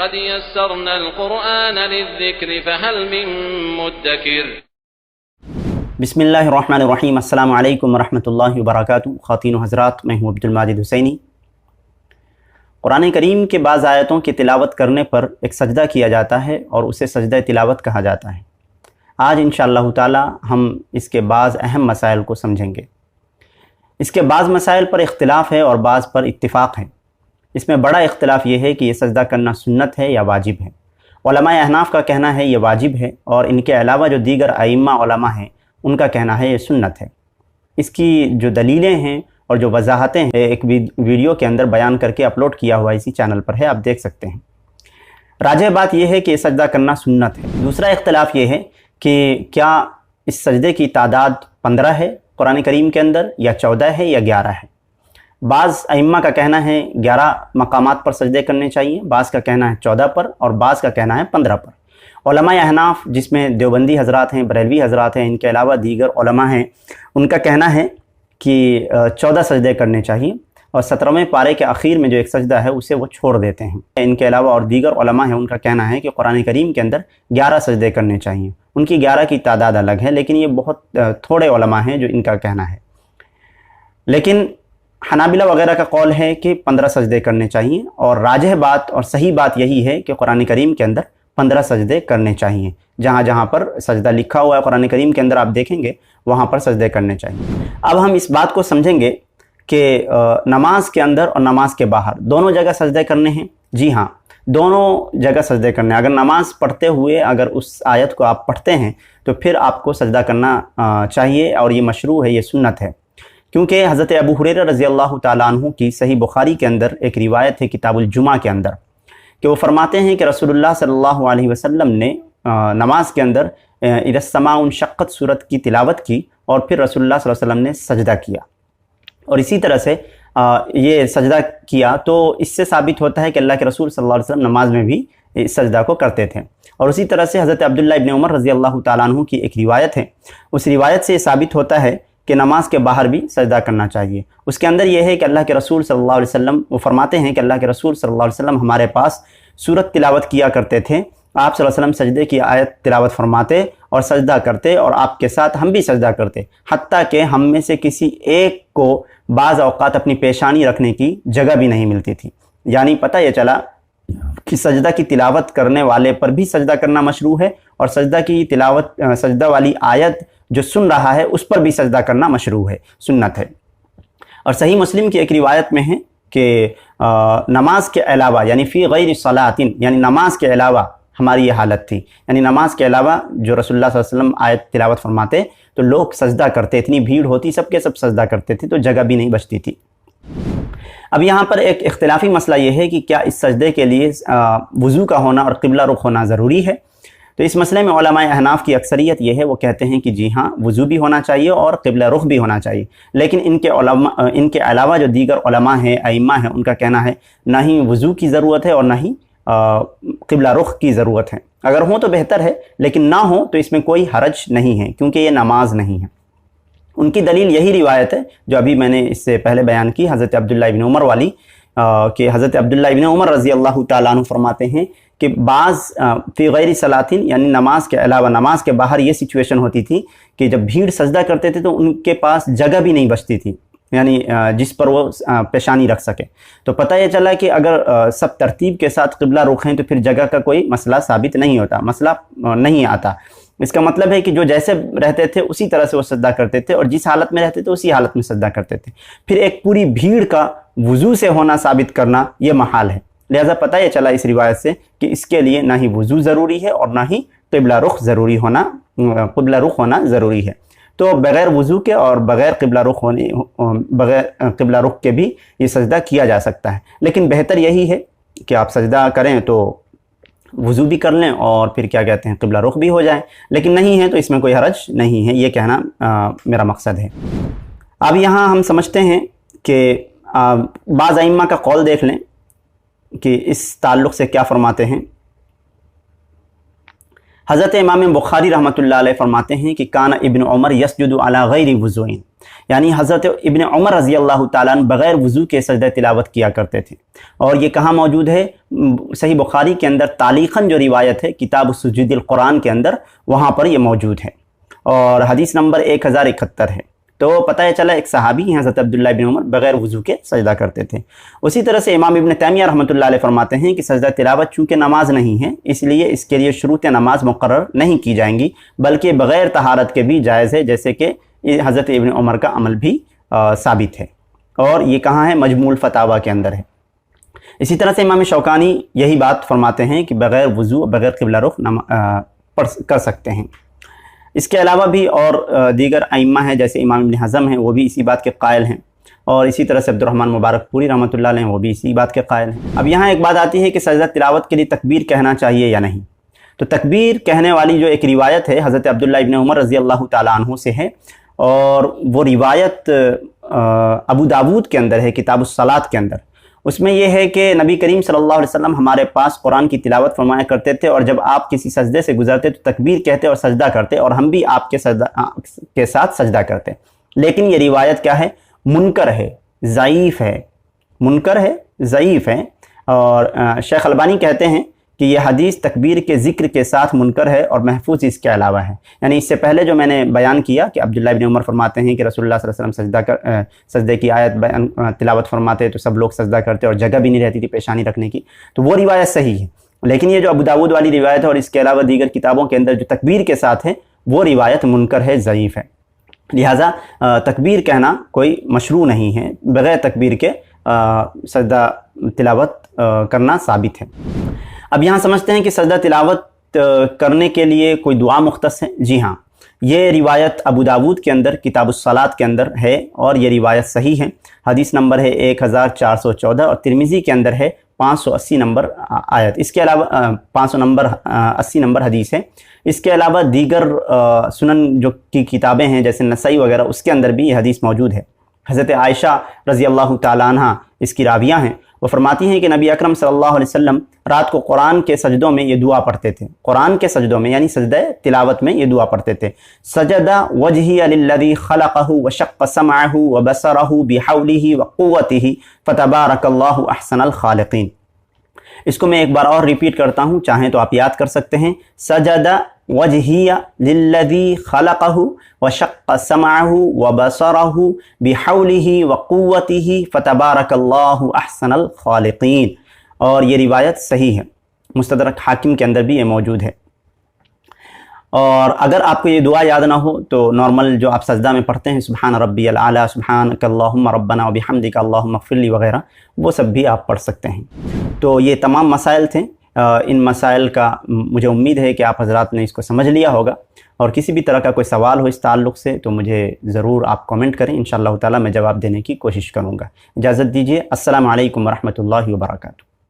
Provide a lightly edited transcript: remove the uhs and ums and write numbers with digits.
ولقد يسرنا القرآن للذكر فهل من مدكر۔ بسم اللہ الرحمن الرحیم۔ السلام علیکم ورحمۃ اللہ وبرکاتہ۔ خواتین و حضرات، میں ہوں عبد الماجد حسینی۔ قرآن کریم کے بعض آیتوں کی تلاوت کرنے پر ایک سجدہ کیا جاتا ہے اور اسے سجدہ تلاوت کہا جاتا ہے۔ آج انشاءاللہ تعالی ہم اس کے بعض اہم مسائل کو سمجھیں گے۔ اس کے بعض مسائل پر اختلاف ہے اور بعض پر اتفاق ہے۔ اس میں بڑا اختلاف یہ ہے کہ یہ سجدہ کرنا سنت ہے یا واجب ہے۔ علماء احناف کا کہنا ہے یہ واجب ہے، اور ان کے علاوہ جو دیگر ائمہ علماء ہیں ان کا کہنا ہے یہ سنت ہے۔ اس کی جو دلیلیں ہیں اور جو وضاحتیں ہیں ایک ویڈیو کے اندر بیان کر کے اپلوڈ کیا ہوا اسی چینل پر ہے، آپ دیکھ سکتے ہیں۔ راجح بات یہ ہے کہ یہ سجدہ کرنا سنت ہے۔ دوسرا اختلاف یہ ہے کہ کیا اس سجدے کی تعداد 15 ہے قرآن کریم کے اندر، یا 14 ہے یا 11 ہے۔ بعض ائمہ کا کہنا ہے 11 مقامات پر سجدے کرنے چاہیے، بعض کا کہنا ہے 14 پر، اور بعض کا کہنا ہے 15 پر۔ علماء احناف جس میں دیوبندی حضرات ہیں، بریلوی حضرات ہیں، ان کے علاوہ دیگر علماء ہیں، ان کا کہنا ہے کہ 14 سجدے کرنے چاہیے، اور 17ویں پارے کے اخیر میں جو ایک سجدہ ہے اسے وہ چھوڑ دیتے ہیں۔ ان کے علاوہ اور دیگر علماء ہیں، ان کا کہنا ہے کہ قرآن کریم کے اندر 11 سجدے کرنے چاہیے۔ ان کی 11 کی تعداد الگ ہے، لیکن یہ بہت تھوڑے علماء ہیں جو ان کا کہنا ہے۔ لیکن حنابلہ وغیرہ کا قول ہے کہ 15 سجدے کرنے چاہیے، اور راجح بات اور صحیح بات یہی ہے کہ قرآن کریم کے اندر 15 سجدے کرنے چاہیے۔ جہاں جہاں پر سجدہ لکھا ہوا ہے قرآن کریم کے اندر آپ دیکھیں گے وہاں پر سجدے کرنے چاہیے۔ اب ہم اس بات کو سمجھیں گے کہ نماز کے اندر اور نماز کے باہر دونوں جگہ سجدے کرنے ہیں۔ جی ہاں، دونوں جگہ سجدے کرنے ہیں۔ اگر نماز پڑھتے ہوئے اگر اس آیت کو آپ پڑھتے ہیں تو پھر آپ کو سجدہ کرنا چاہیے، اور یہ مشروع ہے، یہ سنت ہے۔ کیونکہ حضرت ابو ہریرہ رضی اللہ تعالیٰ عنہ کی صحیح بخاری کے اندر ایک روایت ہے کتاب الجمعہ کے اندر، کہ وہ فرماتے ہیں کہ رسول اللہ صلی اللہ علیہ وسلم نے نماز کے اندر اذا السماء انشقت سورت کی تلاوت کی، اور پھر رسول اللہ صلی اللہ علیہ وسلم نے سجدہ کیا، اور اسی طرح سے یہ سجدہ کیا، تو اس سے ثابت ہوتا ہے کہ اللہ کے رسول صلی اللہ علیہ وسلم نماز میں بھی اس سجدہ کو کرتے تھے۔ اور اسی طرح سے حضرت عبداللہ ابن عمر رضی اللہ تعالیٰ عنہ کی ایک روایت ہے، اس روایت سے یہ ثابت ہوتا ہے کہ نماز کے باہر بھی سجدہ کرنا چاہیے۔ اس کے اندر یہ ہے کہ اللہ کے رسول صلی اللہ علیہ وسلم وہ فرماتے ہیں کہ اللہ کے رسول صلی اللہ علیہ وسلم ہمارے پاس سورت تلاوت کیا کرتے تھے، آپ صلی اللہ علیہ وسلم سجدے کی آیت تلاوت فرماتے اور سجدہ کرتے، اور آپ کے ساتھ ہم بھی سجدہ کرتے، حتیٰ کہ ہم میں سے کسی ایک کو بعض اوقات اپنی پیشانی رکھنے کی جگہ بھی نہیں ملتی تھی۔ یعنی پتہ یہ چلا کہ سجدہ کی تلاوت کرنے والے پر بھی سجدہ کرنا مشروع ہے، اور سجدہ کی تلاوت سجدہ والی آیت جو سن رہا ہے اس پر بھی سجدہ کرنا مشروع ہے، سنت ہے۔ اور صحیح مسلم کی ایک روایت میں ہے کہ نماز کے علاوہ، یعنی فی غیر صلاۃ، یعنی نماز کے علاوہ ہماری یہ حالت تھی، یعنی نماز کے علاوہ جو رسول اللہ صلی اللہ علیہ وسلم آیت تلاوت فرماتے تو لوگ سجدہ کرتے، اتنی بھیڑ ہوتی، سب کے سب سجدہ کرتے تھے، تو جگہ بھی نہیں بچتی تھی۔ اب یہاں پر ایک اختلافی مسئلہ یہ ہے کہ کیا اس سجدے کے لیے وضو کا ہونا اور قبلہ رخ ہونا ضروری ہے؟ تو اس مسئلے میں علماء احناف کی اکثریت یہ ہے، وہ کہتے ہیں کہ جی ہاں، وضو بھی ہونا چاہیے اور قبلہ رخ بھی ہونا چاہیے، لیکن ان کے علاوہ جو دیگر علماء ہیں، ائمہ ہیں، ان کا کہنا ہے نہ ہی وضو کی ضرورت ہے اور نہ ہی قبلہ رخ کی ضرورت ہے۔ اگر ہوں تو بہتر ہے، لیکن نہ ہوں تو اس میں کوئی حرج نہیں ہے، کیونکہ یہ نماز نہیں ہے۔ ان کی دلیل یہی روایت ہے جو ابھی میں نے اس سے پہلے بیان کی، حضرت عبداللہ ابن عمر والی، کہ حضرت عبداللہ ابن عمر رضی اللہ تعالیٰ عنہ فرماتے ہیں کہ بعض فی غیر صلاۃ، یعنی نماز کے علاوہ نماز کے باہر یہ سچویشن ہوتی تھی کہ جب بھیڑ سجدہ کرتے تھے تو ان کے پاس جگہ بھی نہیں بچتی تھی، یعنی جس پر وہ پیشانی رکھ سکے۔ تو پتہ یہ چلا کہ اگر سب ترتیب کے ساتھ قبلہ رخ ہیں تو پھر جگہ کا کوئی مسئلہ ثابت نہیں ہوتا، مسئلہ نہیں آتا۔ اس کا مطلب ہے کہ جو جیسے رہتے تھے اسی طرح سے وہ سجدہ کرتے تھے، اور جس حالت میں رہتے تھے اسی حالت میں سجدہ کرتے تھے۔ پھر ایک پوری بھیڑ کا وضو سے ہونا ثابت کرنا یہ محال ہے، لہذا پتہ یہ چلا اس روایت سے کہ اس کے لیے نہ ہی وضو ضروری ہے اور نہ ہی قبلہ رخ ہونا ضروری ہے۔ تو بغیر وضو کے اور بغیر قبلہ رخ کے بھی یہ سجدہ کیا جا سکتا ہے، لیکن بہتر یہی ہے کہ آپ سجدہ کریں تو وضو بھی کر لیں اور پھر کیا کہتے ہیں قبلہ رخ بھی ہو جائیں، لیکن نہیں ہے تو اس میں کوئی حرج نہیں ہے، یہ کہنا میرا مقصد ہے۔ اب یہاں ہم سمجھتے ہیں کہ بعض ائمہ کا قول دیکھ لیں کہ اس تعلق سے کیا فرماتے ہیں۔ حضرت امام بخاری رحمۃ اللہ علیہ فرماتے ہیں کہ کان ابن عمر یسجد علی غیر وضوء، یعنی حضرت ابن عمر رضی اللہ تعالیٰ عنہ بغیر وضو کے سجدہ تلاوت کیا کرتے تھے۔ اور یہ کہاں موجود ہے؟ صحیح بخاری کے اندر تعلیقاً جو روایت ہے کتاب السجود القرآن کے اندر، وہاں پر یہ موجود ہے، اور حدیث نمبر 1071 ہے۔ تو پتہ چلا ایک صحابی ہیں حضرت عبداللہ ابن عمر بغیر وضو کے سجدہ کرتے تھے۔ اسی طرح سے امام ابن تیمیہ رحمۃ اللہ علیہ فرماتے ہیں کہ سجدہ تلاوت چونکہ نماز نہیں ہے، اس لیے اس کے لیے شروط نماز مقرر نہیں کی جائیں گی، بلکہ بغیر طہارت کے بھی جائز ہے، جیسے کہ حضرت ابن عمر کا عمل بھی ثابت ہے، اور یہ کہاں ہے؟ مجموع الفتاویٰ کے اندر ہے۔ اسی طرح سے امام شوکانی یہی بات فرماتے ہیں کہ بغیر وضو بغیر قبلہ رخ کر سکتے ہیں۔ اس کے علاوہ بھی اور دیگر ائمہ ہیں، جیسے امام ابن حزم ہیں، وہ بھی اسی بات کے قائل ہیں، اور اسی طرح سے عبدالرحمن مبارک پوری رحمۃ اللہ علیہ وہ بھی اسی بات کے قائل ہیں۔ اب یہاں ایک بات آتی ہے کہ سجدہ تلاوت کے لیے تکبیر کہنا چاہیے یا نہیں۔ تو تکبیر کہنے والی جو ایک روایت ہے حضرت عبداللہ ابن عمر رضی اللہ تعالیٰ عنہ سے ہے، اور وہ روایت ابو داود کے اندر ہے، کتاب الصلاۃ کے اندر۔ اس میں یہ ہے کہ نبی کریم صلی اللہ علیہ وسلم ہمارے پاس قرآن کی تلاوت فرمایا کرتے تھے، اور جب آپ کسی سجدے سے گزرتے تو تکبیر کہتے اور سجدہ کرتے، اور ہم بھی آپ کے ساتھ سجدہ کرتے۔ لیکن یہ روایت کیا ہے؟ منکر ہے، ضعیف ہے، منکر ہے، ضعیف ہے، اور شیخ البانی کہتے ہیں کہ یہ حدیث تکبیر کے ذکر کے ساتھ منکر ہے اور محفوظ اس کے علاوہ ہے۔ یعنی اس سے پہلے جو میں نے بیان کیا کہ عبداللہ ابن عمر فرماتے ہیں کہ رسول اللہ صلی اللہ علیہ وسلم سجدے کی آیت تلاوت فرماتے تو سب لوگ سجدہ کرتے اور جگہ بھی نہیں رہتی تھی پیشانی رکھنے کی، تو وہ روایت صحیح ہے۔ لیکن یہ جو ابو داود والی روایت ہے اور اس کے علاوہ دیگر کتابوں کے اندر جو تکبیر کے ساتھ ہے، وہ روایت منکر ہے، ضعیف ہے۔ لہٰذا تکبیر کہنا کوئی مشروع نہیں ہے، بغیر تکبیر کے سجدہ تلاوت کرنا ثابت ہے۔ اب یہاں سمجھتے ہیں کہ سجدہ تلاوت کرنے کے لیے کوئی دعا مختص ہے۔ جی ہاں، یہ روایت ابو داود کے اندر کتاب الصلاۃ کے اندر ہے، اور یہ روایت صحیح ہے۔ حدیث نمبر ہے 1414، اور ترمذی کے اندر ہے 580 نمبر آیت، اس کے علاوہ 580 نمبر حدیث ہے۔ اس کے علاوہ دیگر سنن جو کی کتابیں ہیں جیسے نسائی وغیرہ، اس کے اندر بھی یہ حدیث موجود ہے۔ حضرت عائشہ رضی اللہ تعالیٰ عنہ اس کی راویہ ہیں، وہ فرماتی ہیں کہ نبی اکرم صلی اللہ علیہ وسلم رات کو قرآن کے سجدوں میں یہ دعا پڑھتے تھے، قرآن کے سجدوں میں یعنی سجدہ تلاوت میں یہ دعا پڑھتے تھے، سجدہ وجہی للذی خلقہ وشق سمعہ وبصرہ بحولہ وقوتہ فتبارک اللہ احسن الخالقین۔ اس کو میں ایک بار اور ریپیٹ کرتا ہوں، چاہیں تو آپ یاد کر سکتے ہیں۔ سجدہ وجہی للذی خلقہ وشق سمعہ وبصرہ بحولہ وقوتہ فتبارک اللہ احسن الخالقین، اور یہ روایت صحیح ہے، مستدرک حاکم کے اندر بھی یہ موجود ہے۔ اور اگر آپ کو یہ دعا یاد نہ ہو تو نارمل جو آپ سجدہ میں پڑھتے ہیں، سبحان ربی الاعلیٰ، سبحانک اللہم ربنا وبحمدک اللہم اغفر لی وغیرہ، وہ سب بھی آپ پڑھ سکتے ہیں۔ تو یہ تمام مسائل تھے، ان مسائل کا مجھے امید ہے کہ آپ حضرات نے اس کو سمجھ لیا ہوگا، اور کسی بھی طرح کا کوئی سوال ہو اس تعلق سے تو مجھے ضرور آپ کامنٹ کریں، انشاءاللہ تعالیٰ میں جواب دینے کی کوشش کروں گا۔ اجازت دیجیے، السلام علیکم ورحمۃ اللہ وبرکاتہ۔